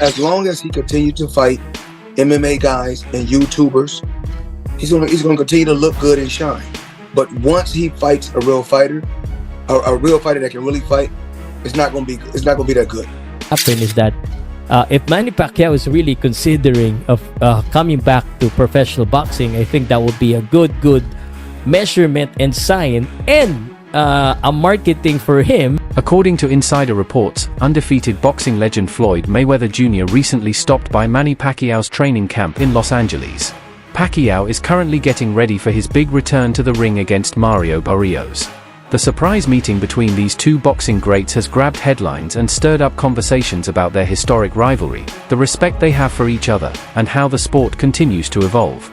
As long as he continues to fight MMA guys and YouTubers, he's gonna continue to look good and shine. But once he fights a real fighter, a real fighter that can really fight, it's not gonna be that good. Happen is that if Manny Pacquiao is really considering of coming back to professional boxing, I think that would be a good measurement and sign and a marketing for him. According to insider reports, undefeated boxing legend Floyd Mayweather Jr. recently stopped by Manny Pacquiao's training camp in Los Angeles. Pacquiao is currently getting ready for his big return to the ring against Mario Barrios. The surprise meeting between these two boxing greats has grabbed headlines and stirred up conversations about their historic rivalry, the respect they have for each other, and how the sport continues to evolve.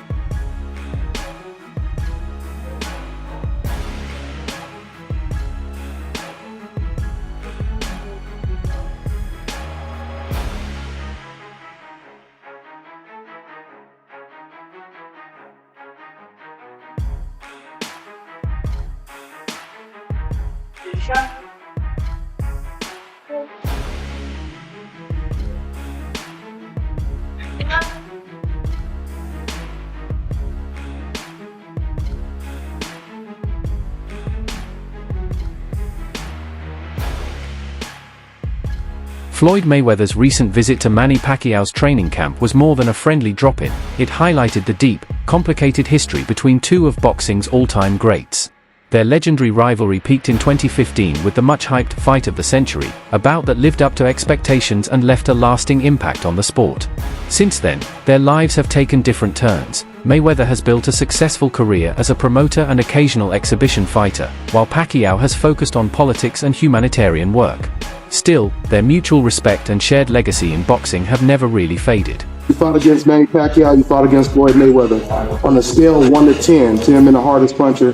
Floyd Mayweather's recent visit to Manny Pacquiao's training camp was more than a friendly drop-in. It highlighted the deep, complicated history between two of boxing's all-time greats. Their legendary rivalry peaked in 2015 with the much-hyped fight of the century, a bout that lived up to expectations and left a lasting impact on the sport. Since then, their lives have taken different turns. Mayweather has built a successful career as a promoter and occasional exhibition fighter, while Pacquiao has focused on politics and humanitarian work. Still, their mutual respect and shared legacy in boxing have never really faded. You fought against Manny Pacquiao, you fought against Floyd Mayweather. On a scale of 1 to 10, 10 being the hardest puncher,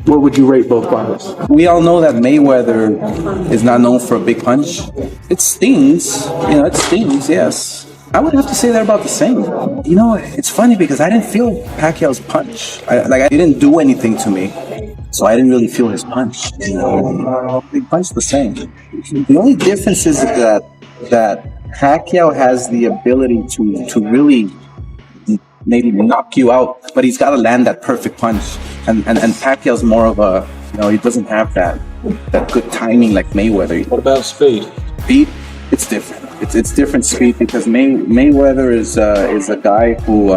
what would you rate both fighters? We all know that Mayweather is not known for a big punch. It stings, it stings, yes. I would have to say they're about the same. It's funny because I didn't feel Pacquiao's punch. I didn't do anything to me. So I didn't really feel his punch. He punched the same. The only difference is that Pacquiao has the ability to really maybe knock you out, but he's got to land that perfect punch. And Pacquiao's more of a, he doesn't have that good timing like Mayweather. What about speed? Speed, it's different. It's different speed because Mayweather is a guy who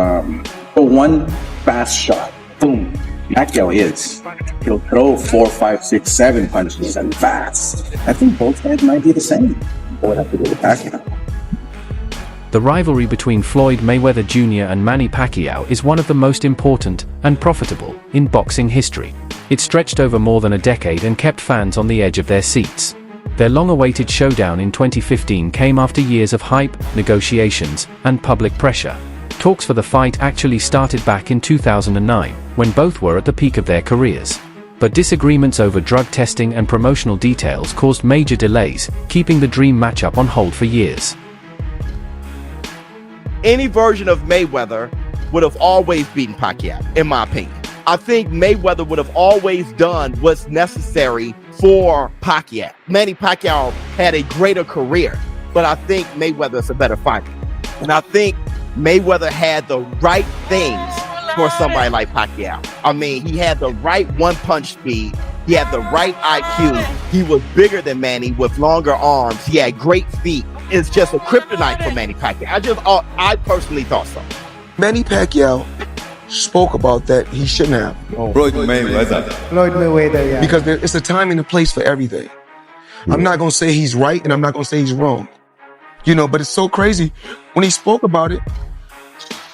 for one fast shot, boom. Pacquiao he'll throw 4, 5, 6, 7 punches and fast. I think both guys might be the same. I would have to go with Pacquiao. The rivalry between Floyd Mayweather Jr. and Manny Pacquiao is one of the most important and profitable in boxing history. It stretched over more than a decade and kept fans on the edge of their seats. Their long-awaited showdown in 2015 came after years of hype, negotiations, and public pressure. Talks for the fight actually started back in 2009, when both were at the peak of their careers. But disagreements over drug testing and promotional details caused major delays, keeping the dream matchup on hold for years. Any version of Mayweather would have always beaten Pacquiao, in my opinion. I think Mayweather would have always done what's necessary for Pacquiao. Manny Pacquiao had a greater career, but I think Mayweather's a better fighter. And I think Mayweather had the right things for somebody like Pacquiao. I mean, he had the right one-punch speed. He had the right IQ. He was bigger than Manny with longer arms. He had great feet. It's just a kryptonite for Manny Pacquiao. I personally thought so. Manny Pacquiao spoke about that he shouldn't have. Floyd Mayweather. Floyd Mayweather, yeah. Because it's a time and a place for everything. I'm not going to say he's right and I'm not going to say he's wrong. But it's so crazy. When he spoke about it,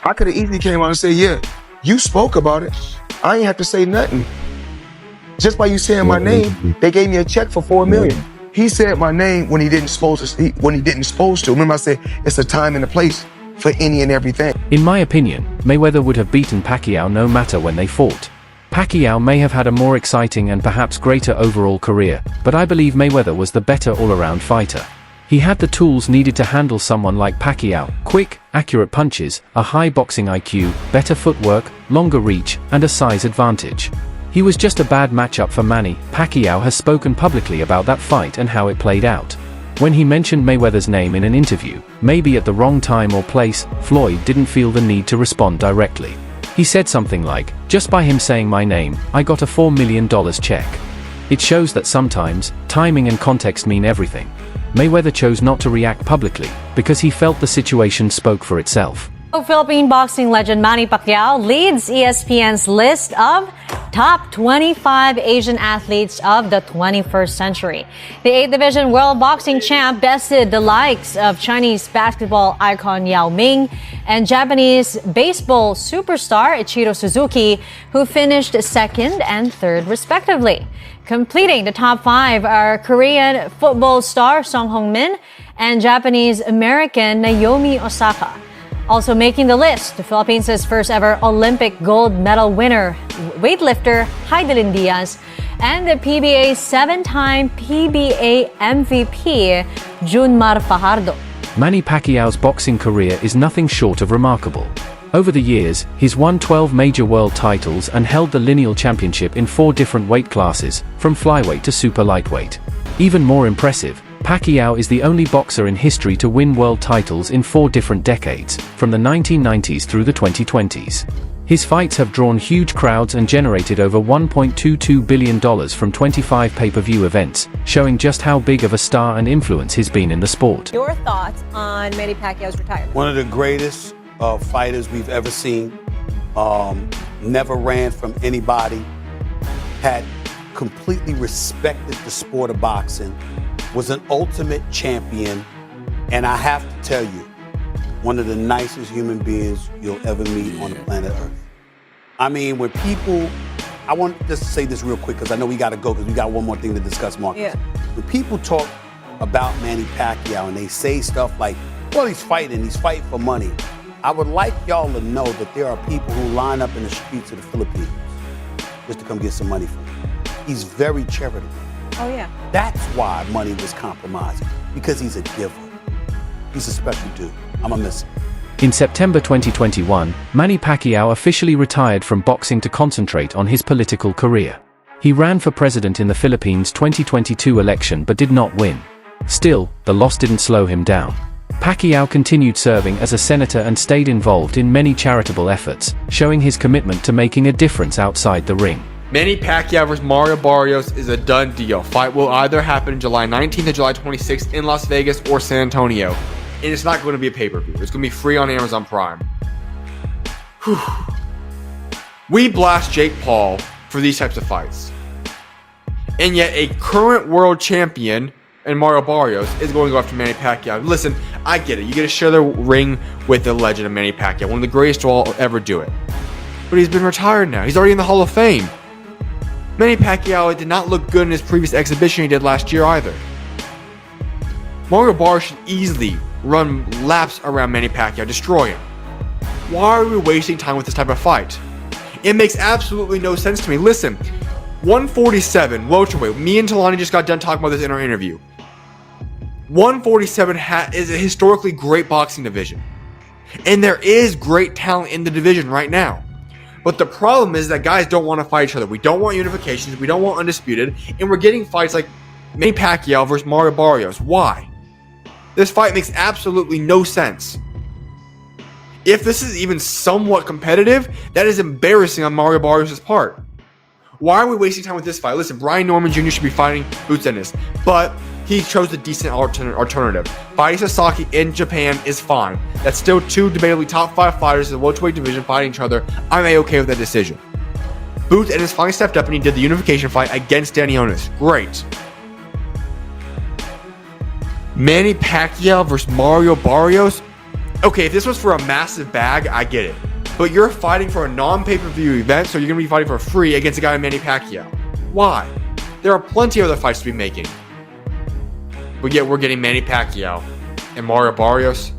I could have easily came out and said, yeah, you spoke about it. I ain't have to say nothing. Just by you saying my name, they gave me a check for $4 million. He said my name when he didn't supposed to. Remember I said, it's a time and a place for any and everything. In my opinion, Mayweather would have beaten Pacquiao no matter when they fought. Pacquiao may have had a more exciting and perhaps greater overall career, but I believe Mayweather was the better all-around fighter. He had the tools needed to handle someone like Pacquiao: quick, accurate punches, a high boxing IQ, better footwork, longer reach, and a size advantage. He was just a bad matchup for Manny. Pacquiao has spoken publicly about that fight and how it played out. When he mentioned Mayweather's name in an interview, maybe at the wrong time or place, Floyd didn't feel the need to respond directly. He said something like, "Just by him saying my name, I got a $4 million check." It shows that sometimes, timing and context mean everything. Mayweather chose not to react publicly, because he felt the situation spoke for itself. Philippine boxing legend Manny Pacquiao leads ESPN's list of top 25 Asian athletes of the 21st century. The 8th Division World Boxing Champ bested the likes of Chinese basketball icon Yao Ming and Japanese baseball superstar Ichiro Suzuki, who finished second and third respectively. Completing the top 5 are Korean football star Song Hong-min and Japanese-American Naomi Osaka. Also making the list, the Philippines' first ever Olympic gold medal winner, weightlifter Heidelin Diaz, and the PBA 7-time PBA MVP, Junmar Fajardo. Manny Pacquiao's boxing career is nothing short of remarkable. Over the years, he's won 12 major world titles and held the lineal championship in 4 different weight classes, from flyweight to super lightweight. Even more impressive, Pacquiao is the only boxer in history to win world titles in 4 different decades, from the 1990s through the 2020s. His fights have drawn huge crowds and generated over $1.22 billion from 25 pay-per-view events, showing just how big of a star and influence he's been in the sport. Your thoughts on Manny Pacquiao's retirement? One of the greatest fighters we've ever seen. Never ran from anybody. Had completely respected the sport of boxing. Was an ultimate champion, and I have to tell you, one of the nicest human beings you'll ever meet on the planet Earth. I mean, when people, I want just to say this real quick because I know we got to go because we got one more thing to discuss, Marcus. Yeah. When people talk about Manny Pacquiao and they say stuff like, well, he's fighting for money. I would like y'all to know that there are people who line up in the streets of the Philippines just to come get some money from him. He's very charitable. Oh, yeah. That's why money was compromised, because he's a giver. He's a special dude. I'm gonna miss him. In September 2021, Manny Pacquiao officially retired from boxing to concentrate on his political career. He ran for president in the Philippines' 2022 election but did not win. Still, the loss didn't slow him down. Pacquiao continued serving as a senator and stayed involved in many charitable efforts, showing his commitment to making a difference outside the ring. Manny Pacquiao vs. Mario Barrios is a done deal. Fight will either happen July 19th or July 26th in Las Vegas or San Antonio. And it's not going to be a pay-per-view. It's going to be free on Amazon Prime. Whew. We blast Jake Paul for these types of fights. And yet a current world champion and Mario Barrios is going to go after Manny Pacquiao. Listen, I get it. You get to share the ring with the legend of Manny Pacquiao, one of the greatest to all ever do it. But he's been retired now. He's already in the Hall of Fame. Manny Pacquiao did not look good in his previous exhibition he did last year either. Mario Barrios should easily run laps around Manny Pacquiao, destroy him. Why are we wasting time with this type of fight? It makes absolutely no sense to me. Listen, 147, welterweight. Me and Talani just got done talking about this in our interview. 147 is a historically great boxing division. And there is great talent in the division right now. But the problem is that guys don't want to fight each other. We don't want unifications. We don't want undisputed. And we're getting fights like Manny Pacquiao versus Mario Barrios. Why? This fight makes absolutely no sense. If this is even somewhat competitive, that is embarrassing on Mario Barrios' part. Why are we wasting time with this fight? Listen, Brian Norman Jr. should be fighting Boots Ennis, but he chose the decent alternative. Fighting Sasaki in Japan is fine. That's still 2 debatably top 5 fighters in the welterweight division fighting each other. I'm A-okay with that decision. Boots Ennis finally stepped up and he did the unification fight against Danny Onis. Great. Manny Pacquiao versus Mario Barrios? Okay, if this was for a massive bag, I get it. But you're fighting for a non-pay-per-view event, so you're going to be fighting for free against a guy like Manny Pacquiao. Why? There are plenty of other fights to be making. But yet we're getting Manny Pacquiao and Mario Barrios.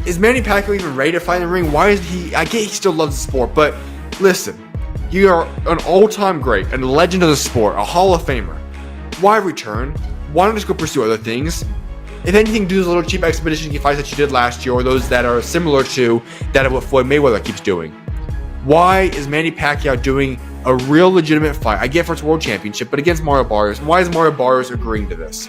Is Manny Pacquiao even ready to fight in the ring? Why is he? I get he still loves the sport, but listen, you are an all-time great, a legend of the sport, a Hall of Famer. Why return? Why not just go pursue other things? If anything, do those little cheap expedition fights that you did last year, or those that are similar to that of what Floyd Mayweather keeps doing. Why is Manny Pacquiao doing a real legitimate fight. I get for its world championship, but against Mario Barrios. Why is Mario Barrios agreeing to this?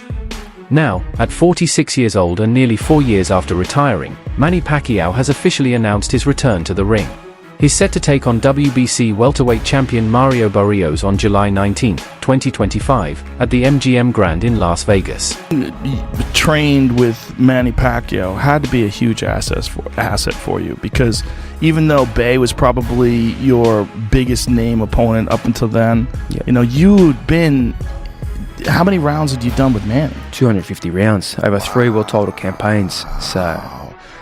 Now, at 46 years old and nearly 4 years after retiring, Manny Pacquiao has officially announced his return to the ring. He's set to take on WBC welterweight champion Mario Barrios on July 19, 2025, at the MGM Grand in Las Vegas. Trained with Manny Pacquiao had to be a huge asset for you, because even though Bay was probably your biggest name opponent up until then, you'd been. How many rounds had you done with Manny? 250 rounds over 3 world title campaigns.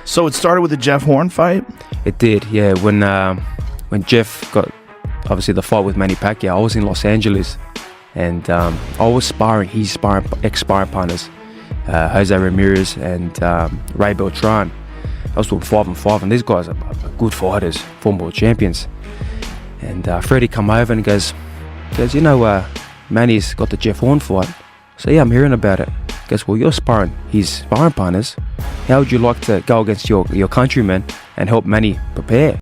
So it started with the Jeff Horn fight? It did, yeah. When Jeff got, obviously, the fight with Manny Pacquiao, I was in Los Angeles, and I was sparring his ex-sparring partners, Jose Ramirez and Ray Beltran. I was doing 5-on-5, and these guys are good fighters, former world champions. And Freddie come over and goes, Manny's got the Jeff Horn fight. So yeah, I'm hearing about it. He goes, well, you're sparring his sparring partners. How would you like to go against your countrymen and help Manny prepare?